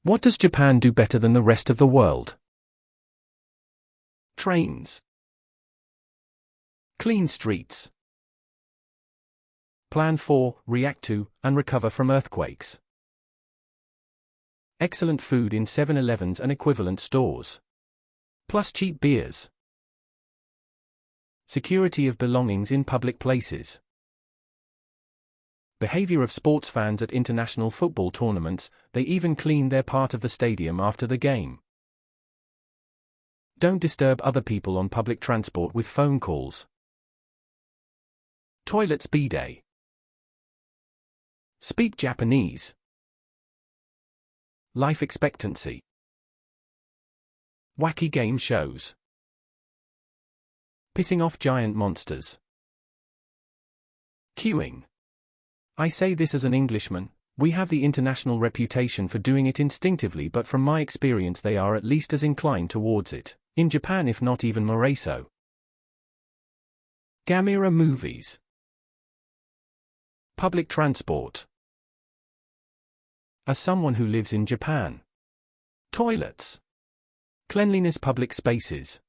What does Japan do better than the rest of the world? Trains. Clean streets. Plan for, react to, and recover from earthquakes. Excellent food in 7-Elevens and equivalent stores. Plus cheap beers. Security of belongings in public places. Behavior of sports fans at international football tournaments, they even clean their part of the stadium after the game. Don't disturb other people on public transport with phone calls. Toilets bidet. Speak Japanese. Life expectancy. Wacky game shows. Pissing off giant monsters. Queuing. I say this as an Englishman, we have the international reputation for doing it instinctively, but from my experience they are at least as inclined towards it, in Japan if not even more so. Gamera movies. Public transport. As someone who lives in Japan. Toilets. Cleanliness, public spaces.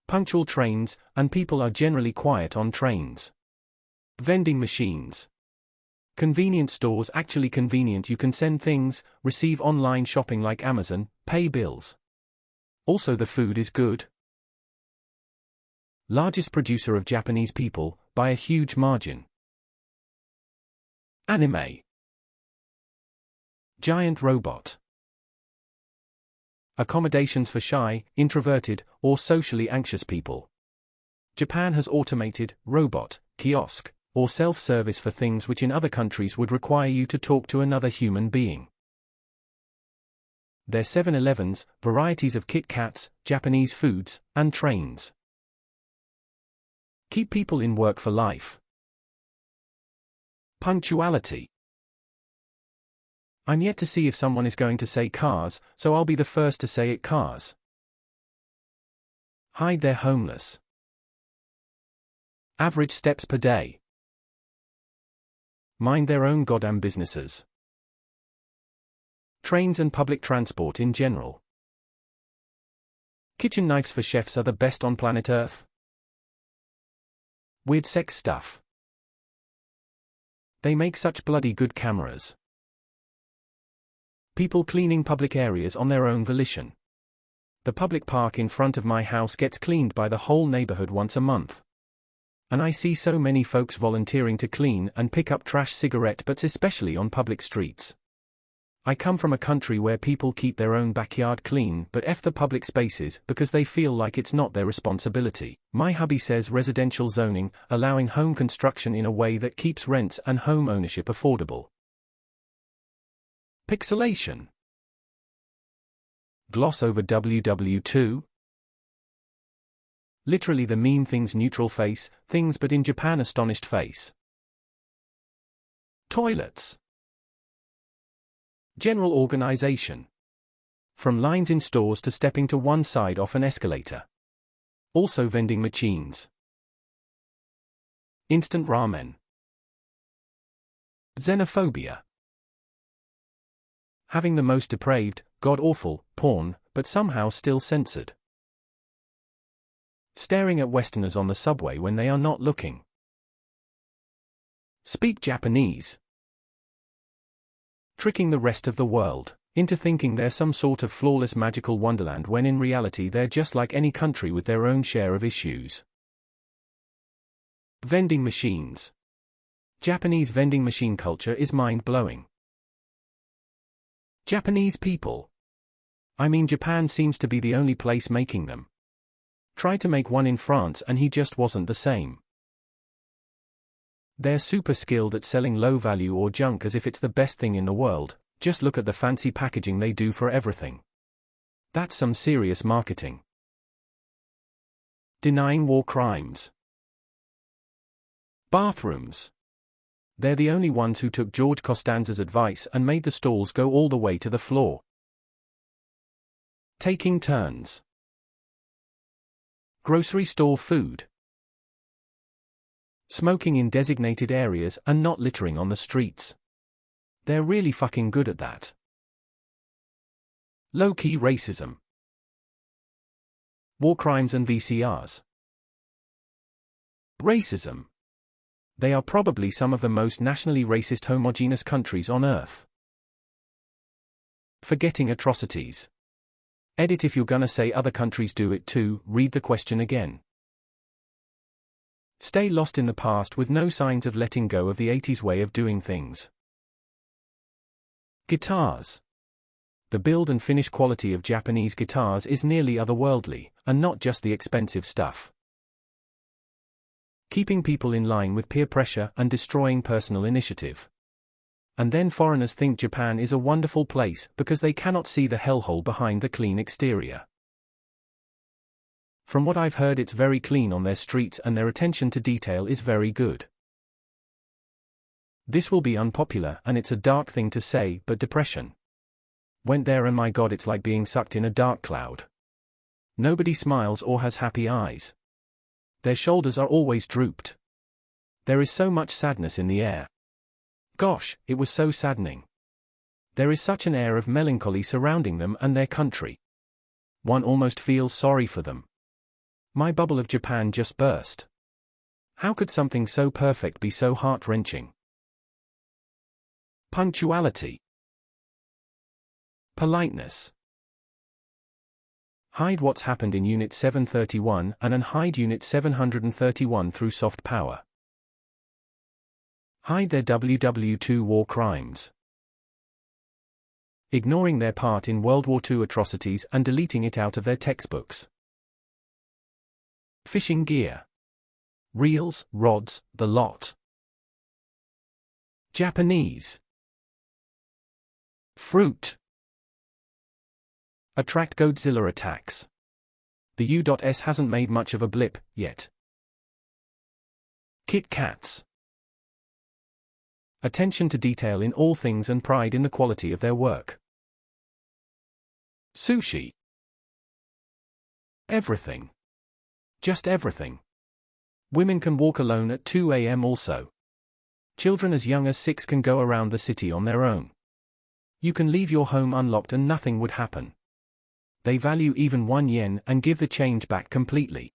Punctual trains, and people are generally quiet on trains. Vending machines. Convenience stores, actually convenient, you can send things, receive online shopping like Amazon, pay bills. Also the food is good. Largest producer of Japanese people, by a huge margin. Anime. Giant robot. Accommodations for shy, introverted, or socially anxious people. Japan has automated, robot, kiosk, or self-service for things which in other countries would require you to talk to another human being. Their 7-Elevens, varieties of Kit Kats, Japanese foods, and trains. Keep people in work for life. Punctuality. I'm yet to see if someone is going to say cars, so I'll be the first to say it, cars. Hide their homeless. Average steps per day. Mind their own goddamn businesses. Trains and public transport in general. Kitchen knives for chefs are the best on planet Earth. Weird sex stuff. They make such bloody good cameras. People cleaning public areas on their own volition. The public park in front of my house gets cleaned by the whole neighborhood once a month. And I see so many folks volunteering to clean and pick up trash, cigarette butts, especially on public streets. I come from a country where people keep their own backyard clean but F the public spaces because they feel like it's not their responsibility. My hubby says residential zoning, allowing home construction in a way that keeps rents and home ownership affordable. Pixelation. Gloss over WW2. Literally the meme things, neutral face, things, but in Japan astonished face. Toilets. General organization. From lines in stores to stepping to one side off an escalator. Also vending machines. Instant ramen. Xenophobia. Having the most depraved, god-awful, porn, but somehow still censored. Staring at Westerners on the subway when they are not looking. Speak Japanese. Tricking the rest of the world into thinking they're some sort of flawless magical wonderland when in reality they're just like any country with their own share of issues. Vending machines. Japanese vending machine culture is mind-blowing. Japanese people. I mean, Japan seems to be the only place making them. Tried to make one in France and he just wasn't the same. They're super skilled at selling low value or junk as if it's the best thing in the world. Just look at the fancy packaging they do for everything. That's some serious marketing. Denying war crimes. Bathrooms. They're the only ones who took George Costanza's advice and made the stalls go all the way to the floor. Taking turns. Grocery store food. Smoking in designated areas and not littering on the streets. They're really fucking good at that. Low-key racism. War crimes and VCRs. Racism. They are probably some of the most nationally racist homogeneous countries on Earth. Forgetting atrocities. Edit if you're gonna say other countries do it too, read the question again. Stay lost in the past with no signs of letting go of the 80s way of doing things. Guitars. The build and finish quality of Japanese guitars is nearly otherworldly, and not just the expensive stuff. Keeping people in line with peer pressure and destroying personal initiative. And then foreigners think Japan is a wonderful place because they cannot see the hellhole behind the clean exterior. From what I've heard, it's very clean on their streets and their attention to detail is very good. This will be unpopular and it's a dark thing to say, but depression. Went there and my God, it's like being sucked in a dark cloud. Nobody smiles or has happy eyes. Their shoulders are always drooped. There is so much sadness in the air. Gosh, it was so saddening. There is such an air of melancholy surrounding them and their country. One almost feels sorry for them. My bubble of Japan just burst. How could something so perfect be so heart-wrenching? Punctuality. Politeness. Hide what's happened in Unit 731 and unhide Unit 731 through soft power. Hide their WW2 war crimes. Ignoring their part in World War II atrocities and deleting it out of their textbooks. Fishing gear. Reels, rods, the lot. Japanese. Fruit. Attract Godzilla attacks. The U.S. hasn't made much of a blip, yet. Kit Kats. Attention to detail in all things and pride in the quality of their work. Sushi. Everything. Just everything. Women can walk alone at 2 a.m. also. Children as young as 6 can go around the city on their own. You can leave your home unlocked and nothing would happen. They value even 1 yen and give the change back completely.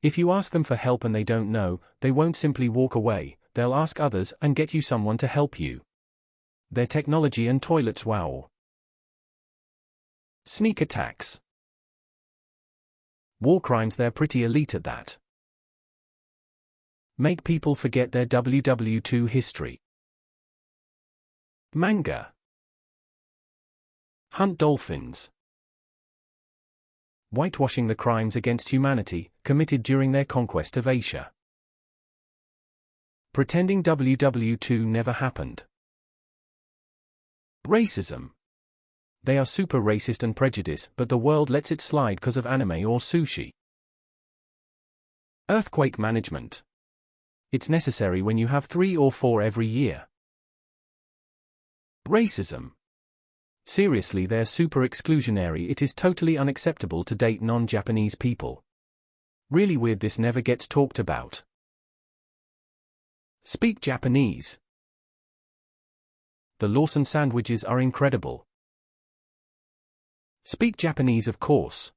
If you ask them for help and they don't know, they won't simply walk away, they'll ask others and get you someone to help you. Their technology and toilets wow. Sneak attacks. War crimes, they're pretty elite at that. Make people forget their WW2 history. Manga. Hunt dolphins. Whitewashing the crimes against humanity committed during their conquest of Asia. Pretending WW2 never happened. Racism. They are super racist and prejudiced, but the world lets it slide because of anime or sushi. Earthquake management. It's necessary when you have 3 or 4 every year. Racism. Seriously, they're super exclusionary. It is totally unacceptable to date non-Japanese people. Really weird this never gets talked about. Speak Japanese. The Lawson sandwiches are incredible. Speak Japanese, of course.